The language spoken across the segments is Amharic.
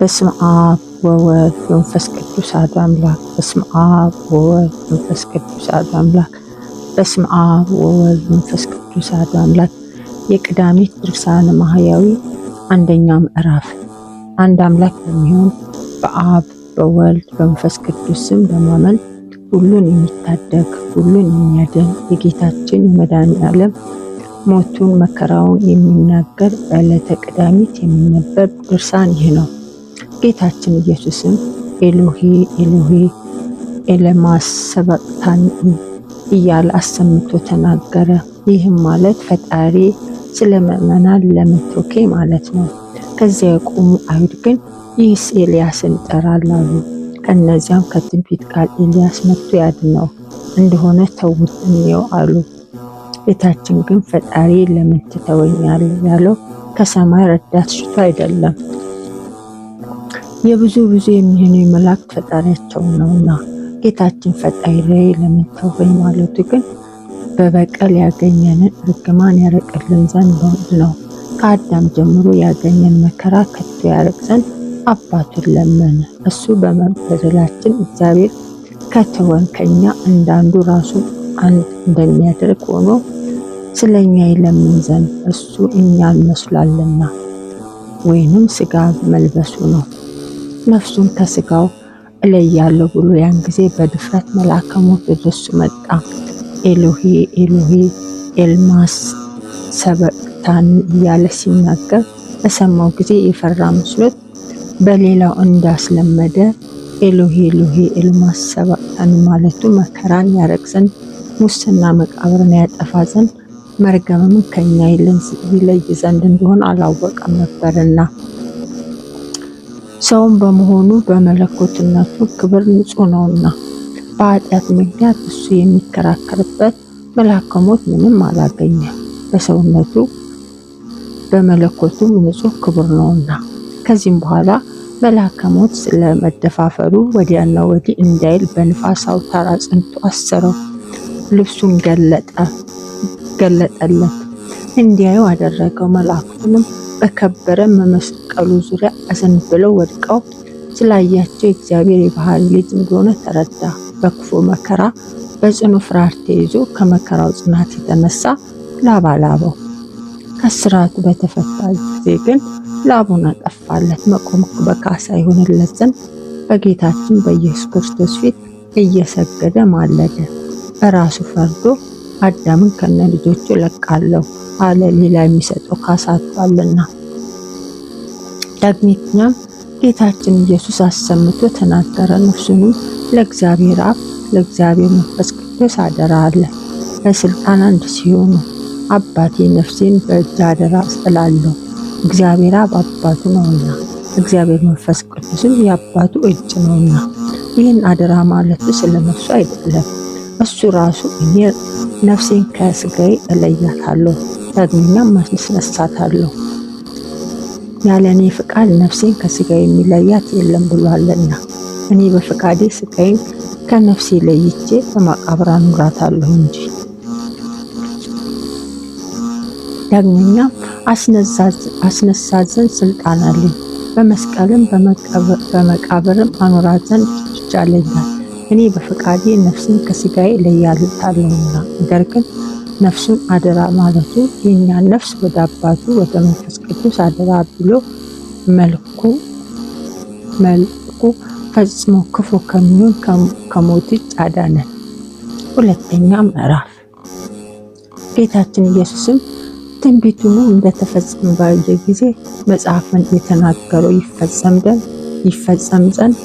በስመ አብ ወወልድ ወመንፈስ ቅዱስ አሐዱ አምላክ። በስመ አብ ወወልድ ወመንፈስ ቅዱስ አሐዱ አምላክ። በስመ አብ ወወልድ ወመንፈስ ቅዱስ አሐዱ አምላክ። የቅዳሜት ድርሳነ ማህያዊ አንደኛ ምዕራፍ። አንድ አምላክ በሚሆን በአብ በወልድ በመንፈስ ቅዱስ ስም በማመን ሁሉን የሚታደግ ሁሉን የሚያድን የጌታችን የመድኃኔዓለም ሞቱን መከራውን የሚናገር በዕለተ ቅዳሜት የሚነበብ ድርሳን ይህ ነው። ጌታችን ኢየሱስም ኤሎሄ ኤሎሄ ኤለማ ሰበቅታኒ እያለ አሰምቶ ተናገረ። ይህም ማለት ፈጣሪ ስለ ምዕመናን ለምን ተውከ ማለት ነው። ከዚያ የቆሙ አይሁድ ግን ይህስ ኤልያስን ይጠራል አሉ። ከነዚያም ከትንቢት ቃል ኤልያስ መጥቶ ያድነው እንደሆነ ተውት እንየው አሉ። ጌታችን ግን ፈጣሪ ለምን ትተወኛለህ ያለው ከሰማይ ረዳት ሽቶ አይደለም፣ የብዙ የሚሆኑ መላእክት ፈጣሪያቸው ነውና። ጌታችን ፈጣሪ ለምን ተወኝ ማለቱ ግን በበቀል ያገኘንን ርግማን ያረቅልን ዘንድ ነው። ከአዳም ጀምሮ ያገኘን መከራ ከቶ ያረቅ ዘንድ አባቱን ለመነ። እሱ በመበደላችን እግዚአብሔር ከተወን ከኛ እንዳንዱ ራሱን አንድ እንደሚያደርግ ሆኖ ስለኛ ይለምን ዘንድ እሱ እኛን መስሏልና፣ ወይንም ስጋ መልበሱ ነው። ነፍሱን ከስጋው እለያለሁ ብሎ ያን ጊዜ በድፍረት መልአከ ሞት ወደሱ መጣ። ኤሎሄ ኤሎሄ ኤልማስ ሰበቅታኒ እያለ ሲናገር በሰማው ጊዜ የፈራ መስሎት በሌላው እንዳስለመደ ኤሎሄ ኤሎሄ ኤልማስ ሰበቅታኒ ማለቱ መከራን ያረቅ ዘንድ ሙስና መቃብርን ያጠፋ ዘንድ መርገምም ከኛ ይለይ ዘንድ እንደሆነ አላወቀም ነበርና። ሰውም በመሆኑ በመለኮትነቱ ክብር ንጹሕ ነውና በኃጢአት ምክንያት እሱ የሚከራከርበት መልአከ ሞት ምንም አላገኘም። በሰውነቱ በመለኮቱም ንጹሕ ክቡር ነውና። ከዚህም በኋላ መልአከ ሞት ስለመደፋፈሩ ወዲያና ወዲህ እንዳይል በንፋስ አውታር አጽንቶ አሰረው። ልብሱን ገለጠለት፣ እንዲያዩ አደረገው። መላእክቱንም በከበረ መስቀሉ ዙሪያ አዘንብለው ወድቀው ስላያቸው የእግዚአብሔር የባህሪ ልጅ እንደሆነ ተረዳ። በክፉ መከራ በጽኑ ፍርሃት ተይዞ ከመከራው ጽናት የተነሳ ላብ አላበው። ከስራቱ በተፈታ ጊዜ ግን ላቡን አጠፋለት። መቆም በካሳ ይሆንለት ዘንድ በጌታችን በኢየሱስ ክርስቶስ ፊት እየሰገደ ማለደ። በራሱ ፈርዶ አዳምን ከነ ልጆቹ ለቃለሁ አለ፣ ሌላ የሚሰጠው ካሳ አጥቷልና። ዳግመኛም ጌታችን ኢየሱስ አሰምቶ ተናገረ። ነፍሱንም ለእግዚአብሔር አብ ለእግዚአብሔር መንፈስ ቅዱስ አደራ አለ። በስልጣን አንድ ሲሆኑ አባቴ ነፍሴን በእጅ አደራ እጥላለሁ። እግዚአብሔር አብ አባቱ ነውና እግዚአብሔር መንፈስ ቅዱስም የአባቱ እጅ ነውና። ይህን አደራ ማለቱ ስለ ነፍሱ አይደለም። እሱ ራሱ እኔ ነፍሴን ከስጋዬ እለያታለሁ ዳግመኛም አስነሳታለሁ፣ ያለ እኔ ፍቃድ ነፍሴን ከስጋዬ የሚለያት የለም ብሏልና። እኔ በፍቃዴ ስጋዬን ከነፍሴ ለይቼ በመቃብር አኑራታለሁ እንጂ። ዳግመኛም አስነሳት ዘንድ ስልጣን አለኝ፣ በመስቀልም በመቃብርም አኑራት ዘንድ ይቻለኛል። እኔ በፍቃዴ ነፍስን ከስጋዬ ለያታለሁና። ነገር ግን ነፍሱን አደራ ማለቱ የኛን ነፍስ ወደ አባቱ ወደ መንፈስ ቅዱስ አደራ ብሎ መልኩ ፈጽሞ ክፉ ከሚሆን ከሞት እጅ አዳነን። ሁለተኛ ምዕራፍ። ጌታችን ኢየሱስም ትንቢቱን እንደተፈጸመ ባየ ጊዜ መጽሐፍን የተናገረው ይፈጸም ዘንድ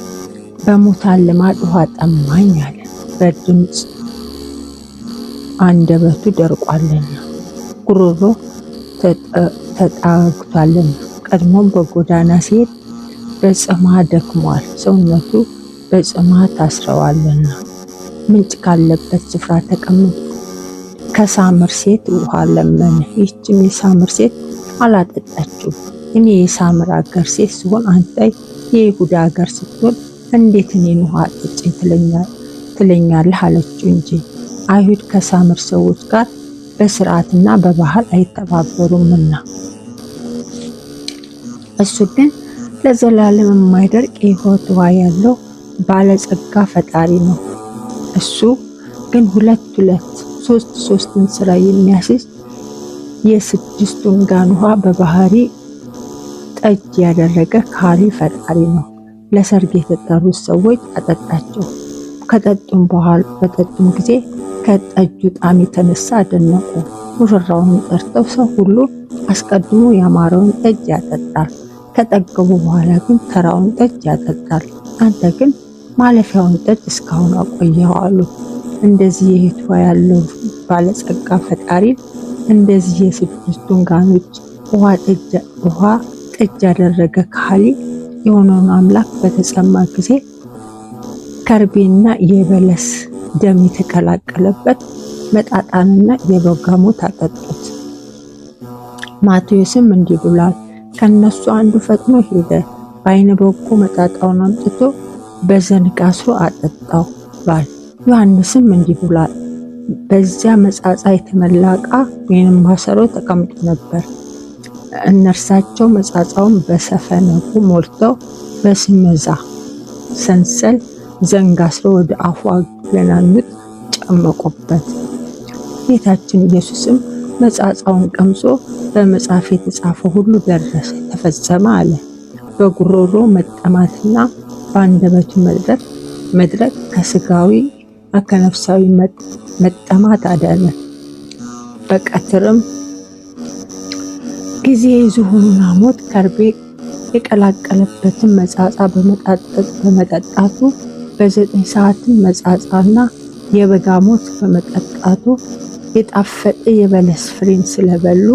በሙታን ልማድ ውሃ ጠማኝ አለ። በድምፅ አንደበቱ ደርቋልና ጉሮሮ ተጣግቷልና። ቀድሞም በጎዳና ሲሄድ በጽማ ደክሟል፣ ሰውነቱ በጽማ ታስረዋልና። ምንጭ ካለበት ስፍራ ተቀምጦ ከሳምር ሴት ውሃ ለመነ። ይህችም የሳምር ሴት አላጠጣችው። እኔ የሳምር አገር ሴት ሲሆን አንተ የይሁዳ አገር ስትሆን እንዴት እኔን ውሃ አጠጪኝ ትለኛለህ አለችው እንጂ። አይሁድ ከሳምር ሰዎች ጋር በስርዓትና በባህል አይተባበሩምና። እሱ ግን ለዘላለም የማይደርቅ የሕይወት ውሃ ያለው ባለጸጋ ፈጣሪ ነው። እሱ ግን ሁለት ሶስትን ስራ የሚያስይዝ የስድስቱን ጋን ውሃ በባህሪ ጠጅ ያደረገ ካሪ ፈጣሪ ነው። ለሰርግ የተጠሩት ሰዎች አጠጣቸው። በጠጡም ጊዜ ከጠጁ ጣዕም የተነሳ አደነቁ። ሙሽራውንም ጠርተው ሰው ሁሉ አስቀድሞ ያማረውን ጠጅ ያጠጣል፣ ከጠገቡ በኋላ ግን ተራውን ጠጅ ያጠጣል። አንተ ግን ማለፊያውን ጠጅ እስካሁን አቆየኸው አሉት። እንደዚህ የሕይወት ውሃ ያለው ባለጸጋ ፈጣሪ እንደዚህ የስድስቱን ጋኖች ውሃ ጠጅ ያደረገ ከሃሊ የሆነውን አምላክ በተጸማ ጊዜ ከርቤና የበለስ ደም የተቀላቀለበት መጣጣንና የበጋ ሞት አጠጡት። ማቴዎስም እንዲህ ብሏል፣ ከነሱ አንዱ ፈጥኖ ሄደ፣ በዓይነ በጎ መጣጣውን አምጥቶ በዘንግ አስሮ አጠጣው ብሏል። ዮሐንስም እንዲህ ብሏል፣ በዚያ መጻጻ የተመላ ዕቃ ወይም ማሰሮ ተቀምጦ ነበር። እነርሳቸው መጻጻውን በሰፈነጉ ሞልተው በስመዛ ሰንሰል ዘንግ አስረው ወደ አፉ አገናኙት፣ ጨመቁበት። ጌታችን ኢየሱስም መጻጻውን ቀምሶ በመጽሐፍ የተጻፈው ሁሉ ደረሰ ተፈጸመ አለ። በጉሮሮ መጠማትና በአንደበቱ መድረቅ ከስጋዊ ከነፍሳዊ መጠማት አዳነ። በቀትርም ጊዜ የዝሆኑን ሐሞት ከርቤ የቀላቀለበትን መጻጻ በመጠጣቱ በ9 ሰዓትም መጻጻና የበጋ ሞት በመጠጣቱ የጣፈጠ የበለስ ፍሬን ስለበሉ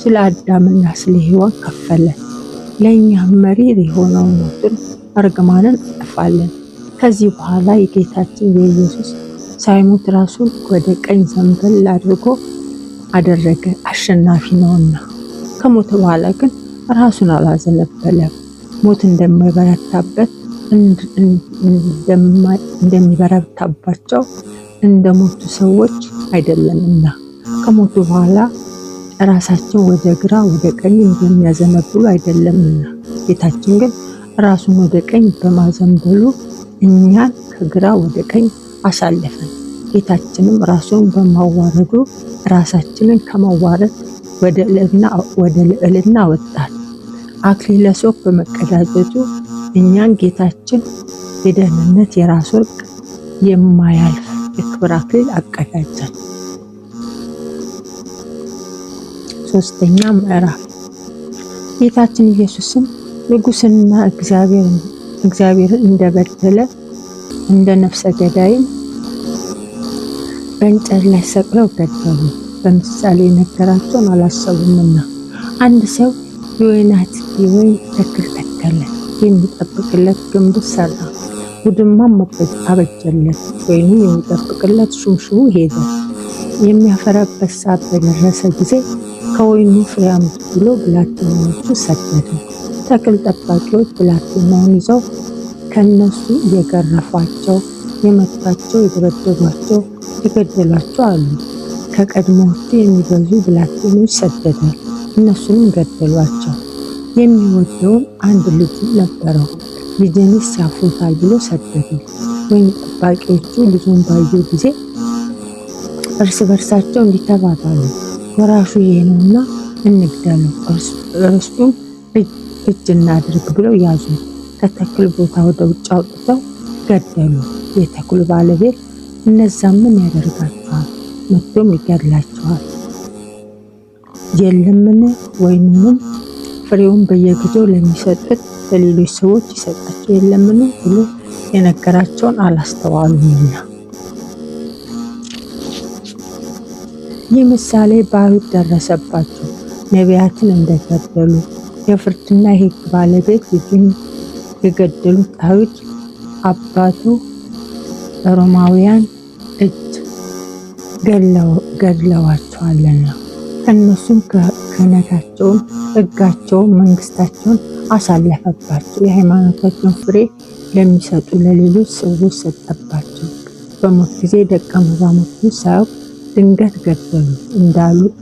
ስለ አዳምና ስለ ሔዋን ከፈለ። ለእኛም መሪር የሆነውን ሞትን እርግማንን አጠፋለን። ከዚህ በኋላ የጌታችን የኢየሱስ ሳይሞት ራሱን ወደ ቀኝ ዘንበል አደረገ፣ አሸናፊ ነውና። ከሞተ በኋላ ግን ራሱን አላዘነበለም። ሞት እንደሚበረታባቸው እንደሞቱ ሰዎች አይደለምና ከሞቱ በኋላ ራሳቸው ወደ ግራ ወደ ቀኝ እንደሚያዘነብሉ አይደለምና። ጌታችን ግን ራሱን ወደ ቀኝ በማዘንበሉ እኛን ከግራ ወደ ቀኝ አሳለፈን። ጌታችንም ራሱን በማዋረዱ ራሳችንን ከማዋረድ ወደ ልዕልና ወጣን። አክሊለ ሦክ በመቀዳጀቱ እኛን ጌታችን የደህንነት የራስ ወርቅ የማያልፍ የክብር አክሊል አቀዳጀን። ሶስተኛ ምዕራፍ ጌታችን ኢየሱስም ንጉሥና እግዚአብሔርን እንደበደለ እንደ ነፍሰ ገዳይም በእንጨት ላይ ሰቅለው ገደሉ። በምሳሌ ነገራቸውን አላሰቡምና። አንድ ሰው የወይን ተክል ተከለ፣ የሚጠብቅለት ግንብ ሰራ፣ ውድማም አበጀለት። ወይኑ የሚጠብቅለት ሹምሽሙ ሄደ። የሚያፈራበት ሰዓት በደረሰ ጊዜ ከወይኑ ፍሬ አምጡ ብሎ ብላቴኖቹ ሰደደ። ተክል ጠባቂዎች ብላቴናውን ይዘው ከነሱ የገረፏቸው፣ የመቷቸው፣ የደበደቧቸው፣ የገደሏቸው አሉ። ከቀድሞዎቹ የሚበዙ ብላቴኖች ሰደደ፣ እነሱንም ገደሏቸው። የሚወደውን አንድ ልጅ ነበረው፣ ልጄንስ ያፍሩታል ብሎ ሰደደ። ወይን ጠባቂዎቹ ልጁን ባዩ ጊዜ እርስ በርሳቸው እንዲተባባሉ፣ ወራሹ ይሄ ነውና እንግደለው፣ ርስቱም እጅ እናድርግ ብለው ያዙ። ከተክል ቦታ ወደ ውጭ አውጥተው ገደሉ። የተክሉ ባለቤት እነዛ ምን ያደርጋቸዋል? መጥቶም ይገድላቸዋል የለምን? ወይኑንም ፍሬውን በየጊዜው ለሚሰጡት ለሌሎች ሰዎች ይሰጣቸው የለምን ብሎ የነገራቸውን አላስተዋሉምና። ይህ ምሳሌ በአይሁድ ደረሰባቸው። ነቢያትን እንደገደሉ የፍርድና የሕግ ባለቤት ልጁን የገደሉት አይሁድ አባቱ በሮማውያን እጅ ገድለዋቸዋልና። ከእነሱም ክህነታቸውን፣ ሕጋቸውን፣ መንግስታቸውን አሳለፈባቸው። የሃይማኖታቸውን ፍሬ ለሚሰጡ ለሌሎች ሰዎች ሰጠባቸው። በሞት ጊዜ ደቀ መዛሙርቱን ሳያውቅ ድንገት ገደሉ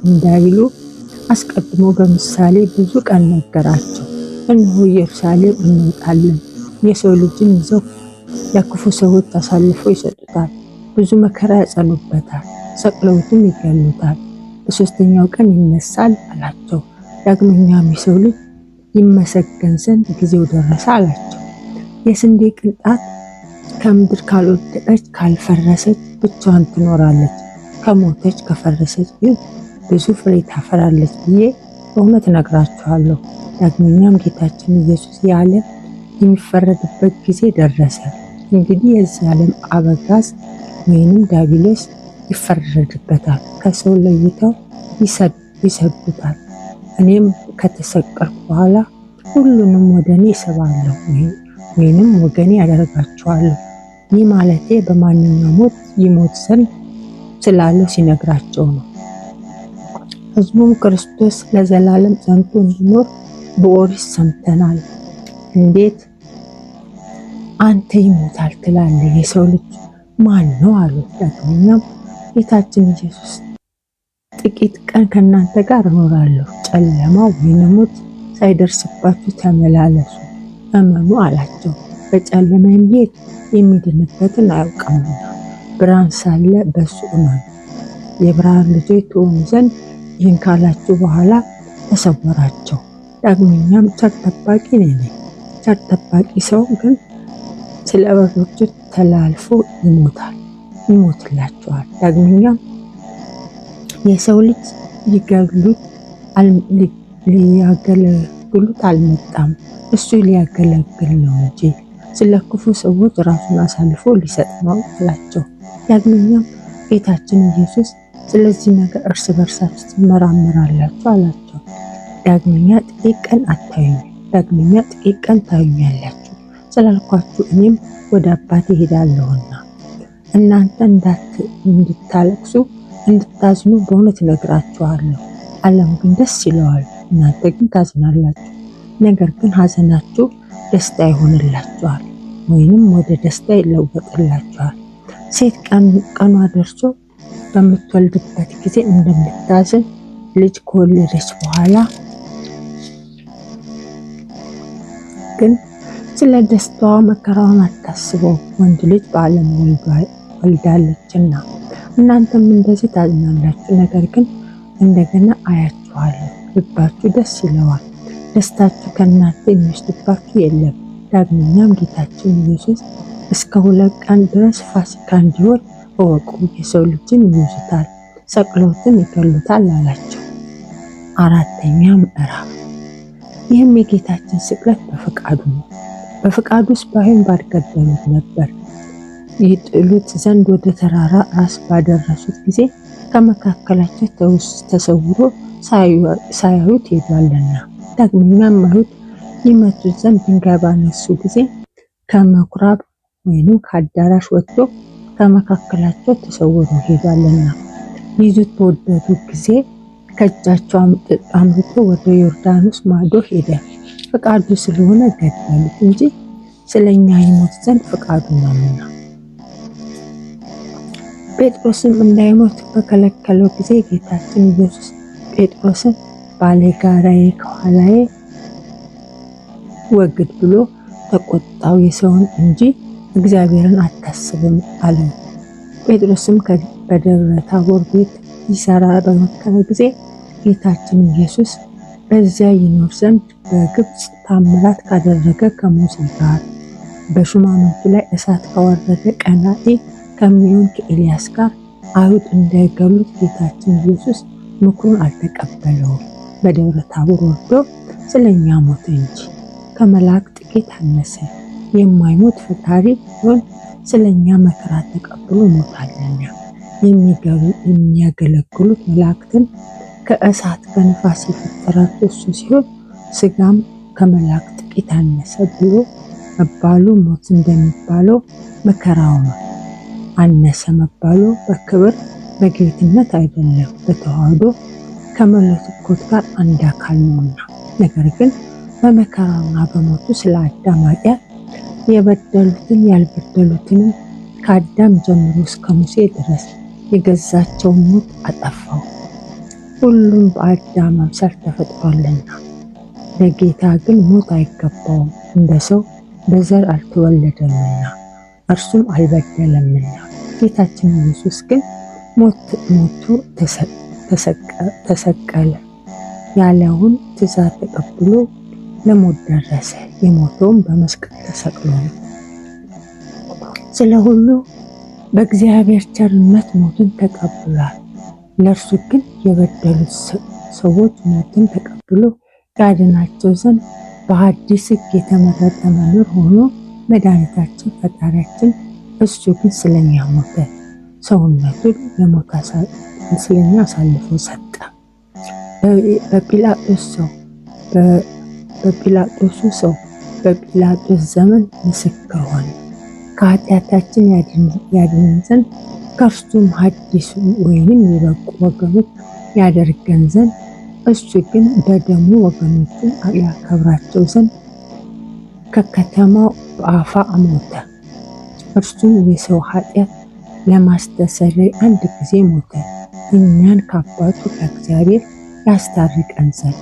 እንዳይሉ አስቀድሞ በምሳሌ ብዙ ቀን ነገራቸው። እነሆ ኢየሩሳሌም እንወጣለን፣ የሰው ልጅን ይዘው ለክፉ ሰዎች አሳልፈው ይሰጡታል፣ ብዙ መከራ ያጸኑበታል፣ ሰቅለውትም ይገሉታል፣ በሦስተኛው ቀን ይነሳል አላቸው። ዳግመኛም የሰው ልጅ ይመሰገን ዘንድ ጊዜው ደረሰ አላቸው። የስንዴ ቅንጣት ከምድር ካልወደቀች ካልፈረሰች ብቻዋን ትኖራለች፣ ከሞተች ከፈረሰች ግን ብዙ ፍሬ ታፈራለች ብዬ በእውነት እነግራችኋለሁ። ዳግመኛም ጌታችን ኢየሱስ የዓለም የሚፈረድበት ጊዜ ደረሰ። እንግዲህ የዚህ ዓለም አበጋዝ ወይንም ዲያብሎስ ይፈረድበታል፣ ከሰው ለይተው ይሰዱታል። እኔም ከተሰቀልኩ በኋላ ሁሉንም ወደ እኔ እስባለሁ ወይንም ወገኔ ያደርጋቸዋለሁ። ይህ ማለቴ በማንኛውም ሞት ይሞት ዘንድ ስላለው ሲነግራቸው ነው። ሕዝቡም ክርስቶስ ለዘላለም ጸንቶ እንዲኖር በኦሪት ሰምተናል፣ እንዴት አንተ ይሞታል ትላለህ? የሰው ልጅ ማን ነው አሉት። ዳግመኛም ጌታችን ኢየሱስ ጥቂት ቀን ከእናንተ ጋር እኖራለሁ፣ ጨለማው ወይንም ሞት ሳይደርስባችሁ ተመላለሱ፣ እመኑ አላቸው። በጨለማ የሚሄድ የሚድንበትን አያውቅምና ብርሃን ሳለ በእሱ እመኑ። የብርሃን ልጆች ትሆኑ ዘንድ ይህን ካላችሁ በኋላ ተሰወራቸው። ዳግመኛም ቸር ጠባቂ ነኝ። ቸር ጠባቂ ሰው ግን ስለ በጎቹ ተላልፎ ይሞትላቸዋል። ዳግመኛም የሰው ልጅ ሊያገለግሉት አልመጣም፣ እሱ ሊያገለግል ነው እንጂ ስለ ክፉ ሰዎች ራሱን አሳልፎ ሊሰጥ ነው አላቸው። ዳግመኛም ጌታችን ኢየሱስ ስለዚህ ነገር እርስ በርሳችሁ ትመራመራላችሁ አላቸው። ዳግመኛ ጥቂት ቀን ታዩኛላችሁ ስላልኳችሁ እኔም ወደ አባቴ ሄዳለሁና እናንተ እንድታለቅሱ እንድታዝኑ በእውነት እነግራችኋለሁ። ዓለም ግን ደስ ይለዋል፣ እናንተ ግን ታዝናላችሁ። ነገር ግን ሐዘናችሁ ደስታ ይሆንላችኋል ወይንም ወደ ደስታ ይለወጥላችኋል። ሴት ቀኗ ደርሶ በምትወልድበት ጊዜ እንደምታዝን ልጅ ከወለደች በኋላ ግን ስለ ደስታዋ መከራዋን አታስበው፣ ወንድ ልጅ በዓለም ወልዳለችና። እናንተም እንደዚህ ታዝናላችሁ፣ ነገር ግን እንደገና አያችኋለሁ፣ ልባችሁ ደስ ይለዋል፣ ደስታችሁ ከእናንተ የሚወስድባችሁ የለም። ዳግመኛም ጌታችን ኢየሱስ እስከ 2 ቀን ድረስ ፋሲካ እንዲሆን እወቁ፣ የሰው ልጅን ይይዙታል፣ ሰቅለውትም ይገሉታል አላቸው። 4ኛ ምዕራፍ። ይህም የጌታችን ስቅለት በፈቃዱ ነው። በፈቃዱስ ባይሆን ባልገደሉት ነበር። ይጥሉት ዘንድ ወደ ተራራ ራስ ባደረሱት ጊዜ ከመካከላቸው ተሰውሮ ሳያዩት ሄዷልና። ዳግመኛም አይሁድ ይመቱት ዘንድ ድንጋይ ባነሱ ጊዜ ከምኩራብ ወይንም ከአዳራሽ ወጥቶ ከመካከላቸው ተሰውሮ ሄዷልና። ሊይዙት በወደዱ ጊዜ ከእጃቸው አምልጦ ወደ ዮርዳኖስ ማዶ ሄደ። ፈቃዱ ስለሆነ ገደሉት እንጂ ስለኛ ይሞት ዘንድ ፈቃዱ ነውና። ጴጥሮስም እንዳይሞት በከለከለው ጊዜ ጌታችን ኢየሱስ ጴጥሮስን ባለጋራዬ ከኋላዬ ወግድ ብሎ ተቆጣው፣ የሰውን እንጂ እግዚአብሔርን አታስብም አለው። ጴጥሮስም በደብረ ታቦር ቤት ይሰራ በመከረ ጊዜ ጌታችን ኢየሱስ በዚያ ይኖር ዘንድ በግብፅ ታምራት ካደረገ ከሙሴ ጋር በሹማምንቱ ላይ እሳት ካወረደ ቀናኢ ከሚሆን ከኤልያስ ጋር አይሁድ እንዳይገሉት ጌታችን ኢየሱስ ምክሩን አልተቀበለውም። በደብረ ታቦር ወርዶ ስለኛ ሞተ እንጂ ከመላእክት ጥቂት አነሰ። የማይሞት ፈጣሪ ቢሆን ስለኛ መከራ ተቀብሎ ሞታልና። የሚያገለግሉት መላእክትን ከእሳት ከነፋስ የፈጠራቸው እሱ ሲሆን ስጋም ከመላእክት ጥቂት አነሰ ብሎ መባሉ ሞት እንደሚባለው መከራው ነው። አነሰ መባሉ በክብር በጌትነት አይደለም፣ በተዋህዶ ከመለኮት ጋር አንድ አካል ነውና። ነገር ግን በመከራውና በሞቱ ስለ አዳም ኃጢአት የበደሉትን ያልበደሉትንም ከአዳም ጀምሮ እስከ ሙሴ ድረስ የገዛቸውን ሞት አጠፋው። ሁሉም በአዳም አምሳል ተፈጥሯልና ለጌታ ግን ሞት አይገባውም፣ እንደ ሰው በዘር አልተወለደምና እርሱም አልበደለምና። ጌታችን ኢየሱስ ግን ሞቶ ተሰቀለ ያለውን ትእዛዝ ተቀብሎ ለሞት ደረሰ። የሞተውም በመስቀል ተሰቅሎ ነው። ስለ ሁሉ በእግዚአብሔር ቸርነት ሞትን ተቀብሏል። ለእርሱ ግን የበደሉት ሰዎች ሞትን ተቀብሎ ያድናቸው ዘንድ በአዲስ ሕግ የተመረጠ መምህር ሆኖ መድኃኒታችን ፈጣሪያችን እሱ ግን ስለኛ ሞተ። ሰውነቱን ለሞት ስለኛ አሳልፎ ሰጠ። በጲላጦስ ዘመን ምስክር ሆነ። ከኃጢአታችን ያድነን ዘንድ ከእርሱም ሐዲስ ወይንም የበቁ ወገኖች ያደርገን ዘንድ እሱ ግን በደሙ ወገኖችን ያከብራቸው ዘንድ ከከተማው በአፋ ሞተ። እርሱም የሰው ኃጢአት ለማስተሰረይ አንድ ጊዜ ሞተ፣ እኛን ከአባቱ ከእግዚአብሔር ያስታርቀን ዘንድ።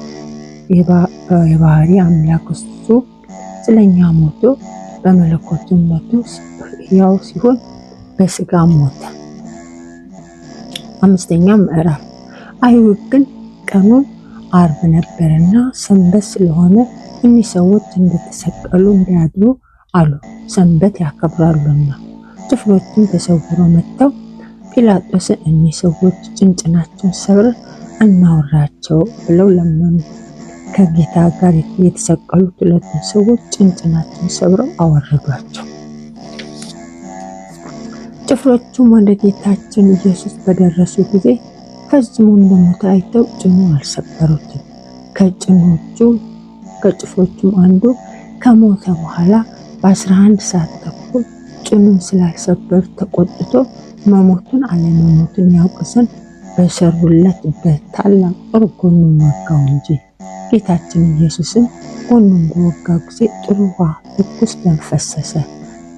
የባህሪ አምላክ እሱ ስለኛ ሞቶ በመለኮትነቱ ሕያው ሲሆን በስጋ ሞተ። 5ኛ ምዕራፍ። አይሁድ ግን ቀኑ ዓርብ ነበርና ሰንበት ስለሆነ እኒህ ሰዎች እንደተሰቀሉ እንዲያድሩ አሉ፣ ሰንበት ያከብራሉና። ጭፍሮችም ተሰውረው መጥተው ጲላጦስን እኒህ ሰዎች ጭንጭናቸውን ሰብረን እናውራቸው ብለው ለመኑት። ከጌታ ጋር የተሰቀሉት ሁለቱን ሰዎች ጭንጭናቸውን ሰብረው አወረዷቸው። ጭፍሮቹም ወደ ጌታችን ኢየሱስ በደረሱ ጊዜ ፈጽሞ እንደሞተ አይተው ጭኑን አልሰበሩትም። ከጭፍሮቹም አንዱ ከሞተ በኋላ በ11 ሰዓት ተኩል ጭኑን ስላልሰበሩት ተቆጥቶ መሞቱን አለመሞቱን ያውቅ ዘንድ በሰሩለት በታላቅ ጦር ጎኑን ወጋው እንጂ። ጌታችን ኢየሱስም ጎኑን በወጋው ጊዜ ጥሩ ውሃ ትኩስ ደም ፈሰሰ።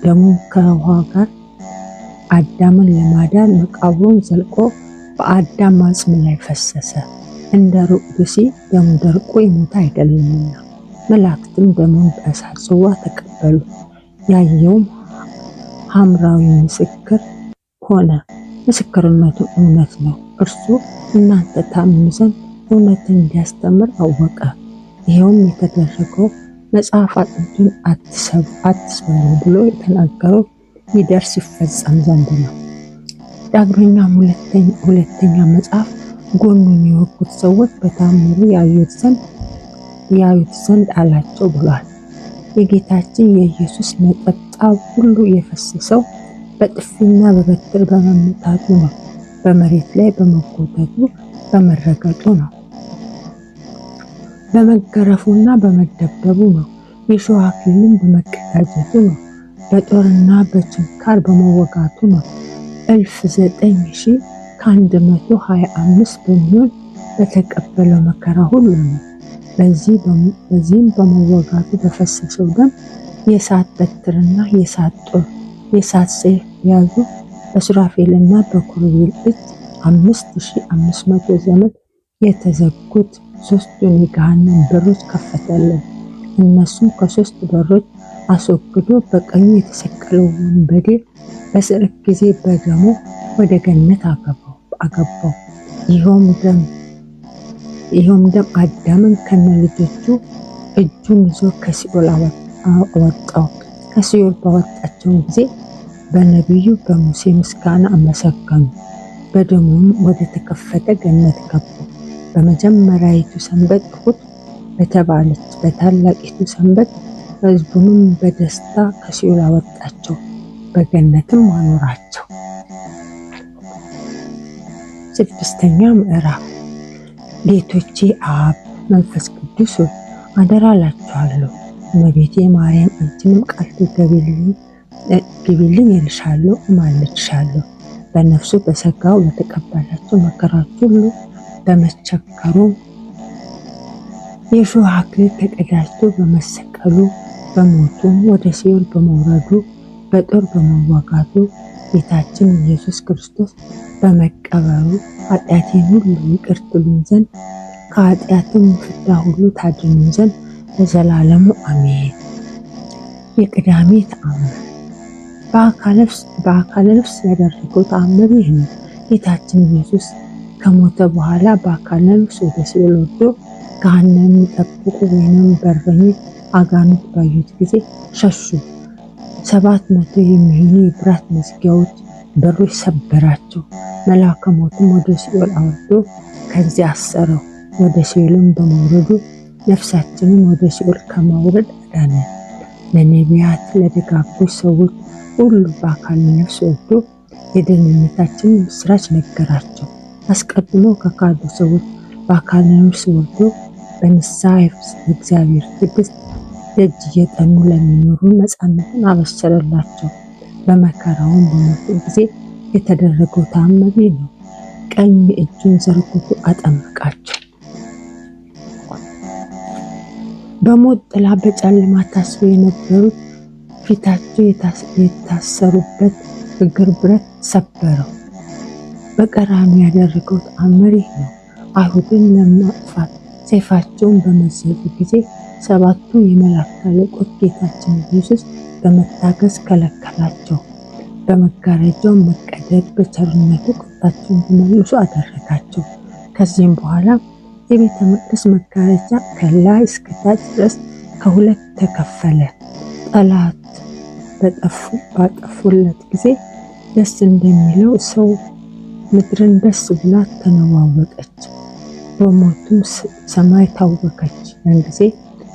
ደሙም ከውሃ ጋር አዳምን ለማዳን መቃብሩን ዘልቆ በአዳም አጽም ላይ ፈሰሰ። እንደ ሩቅ ብእሲ ደሙ ደርቆ ይሞት አይደለምና። መላእክትም ደሙን በእሳት ጽዋ ተቀበሉ። ያየውም ሐምራዊ ምስክር ሆነ፣ ምስክርነቱ እውነት ነው። እርሱ እናንተ ታምኑ ዘንድ እውነትን እንዲያስተምር አወቀ። ይኸውም የተደረገው መጽሐፍ አጥንቱን አትስበሩ ብሎ የተናገረው ይደርስ ይፈጸም ዘንድ ነው። ዳግመኛም ሁለተኛ መጽሐፍ ጎኑን የወጉት ሰዎች በታምሩ ያዩት ዘንድ አላቸው ብሏል። የጌታችን የኢየሱስ ነጠብጣብ ሁሉ የፈሰሰው በጥፊና በበትር በመመታቱ ነው። በመሬት ላይ በመጎተቱ በመረገጡ ነው። በመገረፉና በመደብደቡ ነው። የሾህ አክሊልን በመቀዳጀቱ ነው። በጦርና በችንካር በመወጋቱ ነው። 9,125 በሚሆን በተቀበለው መከራ ሁሉ ነው። በዚህም በመወጋቱ በፈሰሰው ደም የእሳት በትርና የእሳት ጦር የእሳት ሰይፍ ያዙ በሱራፌልና በኪሩቤል እጅ 5,500 ዘመን የተዘጉት 3ቱን የገሃነም በሮች ከፈተልን። እነሱም ከ3 በሮች አስወግዶ በቀኙ የተሰቀለው ወንበዴ በስርቅ ጊዜ በደሙ ወደ ገነት አገባው። ይኸውም ደም አዳምን ከነልጆቹ እጁን ይዞ ከሲኦል አወጣው። ከሲኦል ባወጣቸውን ጊዜ በነቢዩ በሙሴ ምስጋና አመሰገኑ። በደሙም ወደ ተከፈተ ገነት ገቡ። በመጀመሪያይቱ ሰንበት እሑድ በተባለች በታላቂቱ ሰንበት ሕዝቡንም በደስታ ከሲኦል አወጣቸው፣ በገነትም አኖራቸው። 6ኛ ምዕራፍ። ጌቶቼ አብ መንፈስ ቅዱስ ሆይ አደራ እላችኋለሁ፣ እመቤቴ ማርያም አንቺንም ቃል ግቢልኝ እልሻለሁ፣ እማልድሻለሁ። በነፍሱ በሥጋው በተቀበላቸው መከራዎች ሁሉ በመቸከሩ የሾህ አክሊል ተቀዳጅቶ በመሰቀሉ በሞቱም ወደ ሲኦል በመውረዱ በጦር በመዋጋቱ ጌታችን ኢየሱስ ክርስቶስ በመቀበሩ ኃጢአቴን ሁሉ ይቅር ትሉኝ ዘንድ ከኃጢአትም ፍዳ ሁሉ ታድኑ ዘንድ ለዘላለሙ አሜን። የቅዳሜ ተአምር። በአካለ ነፍስ ያደረገው ተአምር ይህ ነው። ጌታችን ኢየሱስ ከሞተ በኋላ በአካለ ነፍስ ወደ ሲኦል ወርዶ ገሃነም የሚጠብቁ ወይንም በረኞች አጋንንት ባዩት ጊዜ ሸሹ። 700 የሚሆኑ የብረት መዝጊያዎች በሮች ሰበራቸው። መልአከ ሞትም ወደ ሲኦል አወርዶ ከዚያ አሰረው። ወደ ሲኦልም በመውረዱ ነፍሳችንን ወደ ሲኦል ከማውረድ አዳነ። ለነቢያት ለደጋጎች ሰዎች ሁሉ በአካለ ነፍስ ወርዶ የደህንነታችንን ምስራች ነገራቸው። አስቀድሞ ከካዱ ሰዎች በአካለ ነፍስ ወርዶ በንስሐ የእግዚአብሔር ትዕግስት ደጅ እየጠኑ ለሚኖሩ ነፃነትን አበሰረላቸው። በመከራውን በሞቱ ጊዜ የተደረገው ተአምር ነው። ቀኝ እጁን ዘርግቶ አጠመቃቸው። በሞት ጥላ በጨለማ ታስረው የነበሩት ፊታቸው የታሰሩበት እግር ብረት ሰበረው። በቀራንዮ ያደረገው ተአምር ይህ ነው። አይሁድን ለማጥፋት ሰይፋቸውን በመዘዙ ጊዜ 7ቱ የመላእክት አለቆች ጌታችን ኢየሱስ በመታገስ ከለከላቸው። በመጋረጃው መቀደድ በቸርነቱ ቁጣቸውን እንዲመልሱ አደረጋቸው። ከዚህም በኋላ የቤተ መቅደስ መጋረጃ ከላይ እስከታች ድረስ ከሁለት ተከፈለ። ጠላት ባጠፉለት ጊዜ ደስ እንደሚለው ሰው ምድርን ደስ ብላት ተነዋወጠች። በሞቱም ሰማይ ታወከች። ያን ጊዜ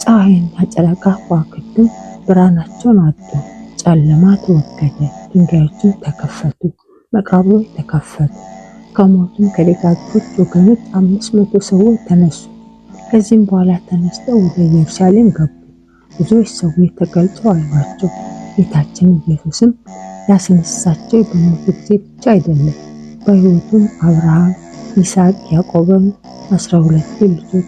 ፀሐይና ጨረቃ ከዋክብትም ብርሃናቸውን አጡ። ጨለማ ተወገደ። ድንጋዮችም ተከፈቱ፣ መቃብሮች ተከፈቱ። ከሞቱም ከደጋጎች ወገኖች 500 ሰዎች ተነሱ። ከዚህም በኋላ ተነስተው ወደ ኢየሩሳሌም ገቡ። ብዙዎች ሰዎች ተገልጠው አዩአቸው። ጌታችን ኢየሱስም ያስነሳቸው በሞቱ ጊዜ ብቻ አይደለም፣ በሕይወቱም አብርሃም፣ ይስሐቅ፣ ያዕቆብን 12 ልጆች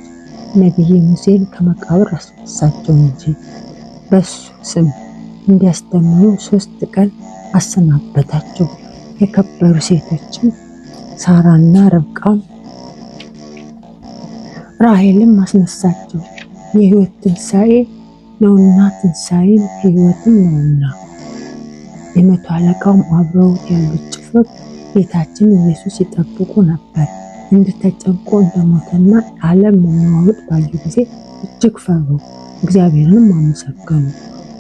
ነቢየ ሙሴን ከመቃብር አስነሳቸው እንጂ። በሱ ስም እንዲያስተምሩ 3 ቀን አሰናበታቸው። የከበሩ ሴቶችም ሳራና ረብቃም ራሔልም አስነሳቸው። የሕይወት ትንሣኤ ነውና ትንሣኤም ሕይወትም ነውና። የመቶ አለቃውም አብረውት ያሉት ጭፍሮች ጌታችን ኢየሱስ ይጠብቁ ነበር። እንደተጨንቆ እንደሞተና ዓለም መናወጥ ባዩ ጊዜ እጅግ ፈሩ፣ እግዚአብሔርንም አመሰገኑ።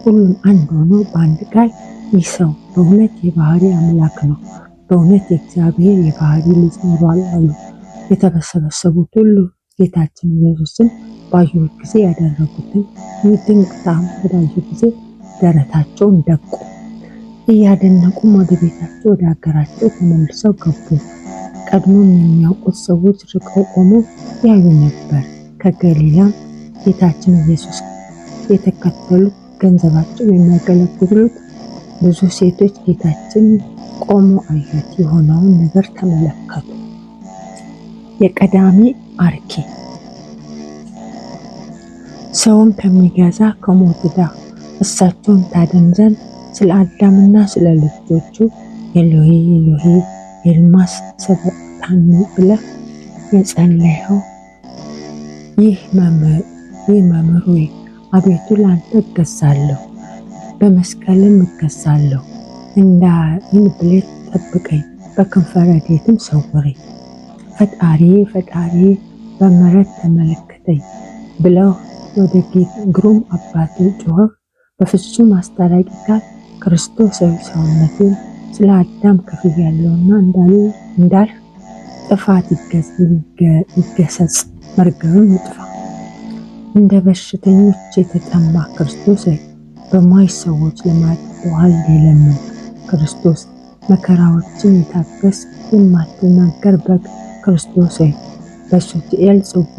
ሁሉም አንድ ሆኖ በአንድ ቃል ይህ ሰው በእውነት የባህሪ አምላክ ነው፣ በእውነት የእግዚአብሔር የባህሪ ልጅ ኖሯል አሉ። የተሰበሰቡት ሁሉ ጌታችን ኢየሱስን ባዩት ጊዜ ያደረጉትን ይህ ድንቅ ተአምር ባዩ ጊዜ ደረታቸውን ደቁ። እያደነቁም ወደ ቤታቸው ወደ ሀገራቸው ተመልሰው ገቡ። ቀድሞም የሚያውቁት ሰዎች ርቀው ቆመው ያዩ ነበር። ከገሊላም ጌታችን ኢየሱስ የተከተሉት ገንዘባቸው የሚያገለግሉት ብዙ ሴቶች ጌታችን ቆሞ አዩት፣ የሆነውን ነገር ተመለከቱ። የቀዳሚ አርኬ። ሰውን ከሚገዛ ከሞት ዕዳ እሳቸውን ታድን ዘንድ ስለ አዳምና ስለ ልጆቹ ኤሎሄ ኤሎሄ ኤልማ ሰበቅታኒ ብለህ የጸለይኸው ይህ መምህር ሆይ አቤቱ ለአንተ እገዛለሁ፣ በመስቀልም እገዛለሁ። እንዳይን ብሌት ጠብቀኝ፣ በክንፈ ረድኤትም ሰውረኝ። ፈጣሪ በምሕረት ተመለከተኝ ብለው ወደ ግሩም አባቱ ጮኸው በፍጹም አስታራቂ ቃል ክርስቶሳዊ ሰውነትን ስለ አዳም ከፍያለሁና እንዳልህ ጥፋት ይገሰጽ፣ መርገምም ይጥፋ። እንደ በሽተኞች የተጠማ ክርስቶስ በሟች ሰዎች ለማጥዋል የለምን ክርስቶስ መከራዎችን የታገስ የማትናገር በግ ክርስቶስ በሱትኤል ጽዋ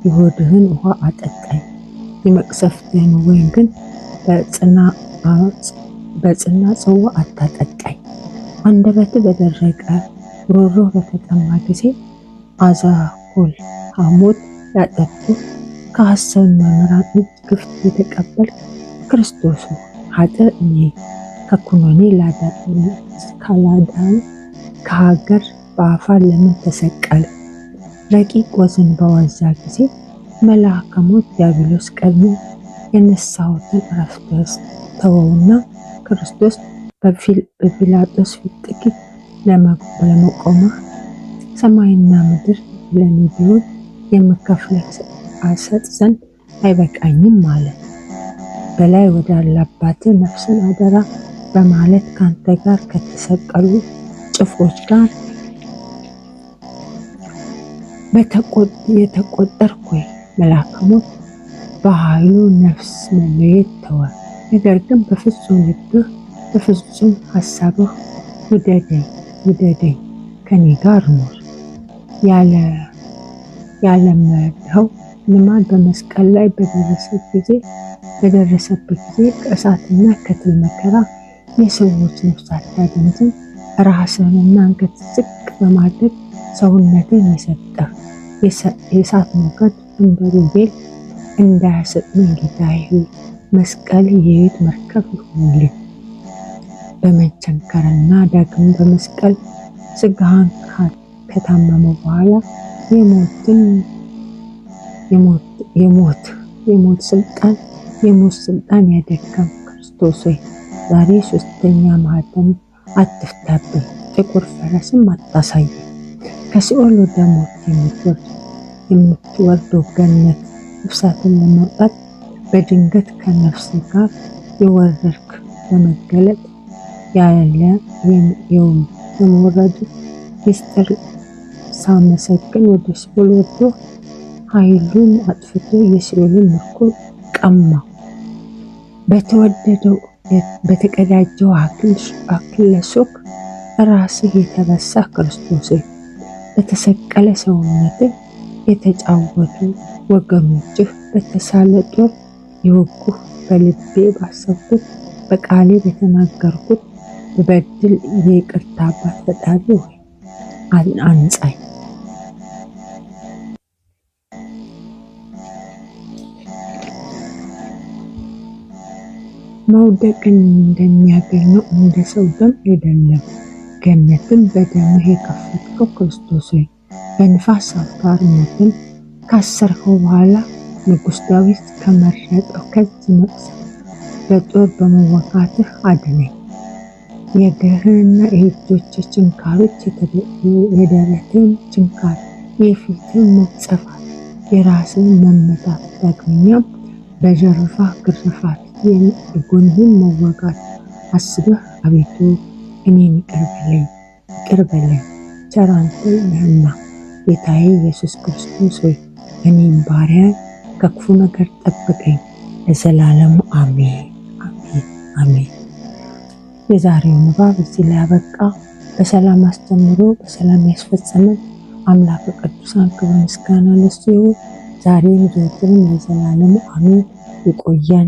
የሆድህን ውሃ አጠጣኝ። የመቅሰፍትህን ወይን ግን በጽና ጽዋ አታጠጣኝ። አንደበት በደረቀ ሮሮ በተጠማ ጊዜ አዛኮል ሐሞት ያጠጡ ከሐሰት መምህራን እጅ ግፍት የተቀበል ክርስቶስ ኃጥእ እኔ ከኩነኔ ካላዳን ከሀገር በአፋ ለምን ተሰቀል? ረቂቅ ወዝን በዋዛ ጊዜ መልአከ ሞት ዲያብሎስ ቀድሞ የነሳሁትን እረፍት ተወውና ክርስቶስ በጲላጦስ ፊት ጥቂት ለመቆማ ሰማይና ምድር ለኔ ቢሆን የምከፍለው አሰጥ ዘንድ አይበቃኝም አለ። በላይ ወዳለ አባትህ ነፍስን አደራ በማለት ካንተ ጋር ከተሰቀሉ ጭፍሮች ጋር የተቆጠርኩ መልአከ ሞት በኃይሉ ነፍስ መለየት ተወ። ነገር ግን በፍጹም ልብህ በፍጹም ሀሳብህ ውደደኝ ከኔ ጋር ኑር። ያለመድኸው ልማድ በመስቀል ላይ በደረሰበት ጊዜ ከእሳትና ከትል መከራ የሰዎች ነፍሳት ታድን ዘንድ ራስህንና አንገት ዝቅ በማድረግ ሰውነትን የሰጠህ የእሳት ሞገድ እንደ ሩቤል እንዳያሰጥመኝ ጌታዬ ሆይ መስቀል የሕይወት መርከብ ይሁንልኝ። በመቸንከርና ዳግም በመስቀል ስጋህን ከታመመ በኋላ የሞት ስልጣን ያደከም ክርስቶስ ሆይ ዛሬ ሶስተኛ ማህተም አትፍታብኝ፣ ጥቁር ፈረስም አታሳየኝ። ከሲኦል ወደ ሞት የምትወርደው ገነት ነፍሳትን ለማውጣት በድንገት ከነፍስ ጋር የወረድክ በመገለጥ ያለ የመውረድ ምስጢር ሳመሰግን ወደ ሲኦል ወርዶ ኃይሉን አጥፍቶ የሲኦልን ምርኮ ቀማው። በተቀዳጀው አክሊለ ሦክ ራስህ የተረሳ ክርስቶስ በተሰቀለ ሰውነትህ የተጫወቱ ወገኖችህ በተሳለ ጦር የወጉህ በልቤ ባሰብኩት በቃሌ በተናገርኩት በበድል የይቅርታ አባት ፈጣሪ ሆይ አንጻኝ። መውደቅን እንደሚያገኘው እንደ ሰው ደም አይደለም። ገነትን በደምህ የከፈትከው ክርስቶስ ሆይ በንፋስ አውታር ሞትን ካሰርከው በኋላ ንጉሥ ዳዊት ከመረጠው ከዚህ መቅሰፍት በጦር በመወጋትህ አድነኝ። የእግርህንና የእጆችህ ችንካሮች፣ የደረትህን ችንካር፣ የፊትህን መጸፋት፣ የራስህን መመታት፣ ዳግመኛም በጀርባ ግርፋት የጎንህን መወጋት አስበህ አቤቱ እኔን ይቅር በለኝ ቸር አንተ ነህና። ጌታዬ ኢየሱስ ክርስቶስ ሆይ እኔም ባሪያን ከክፉ ነገር ጠብቀኝ ለዘላለሙ አሜን አሜን አሜን። የዛሬው ንባብ እዚህ ላይ አበቃ። በሰላም አስተምሮ በሰላም ያስፈጸመን አምላከ ቅዱሳን ክብር ምስጋና ለእሱ ይሁን ዛሬም ዘወትርም ለዘላለሙ አሜን። ይቆየን።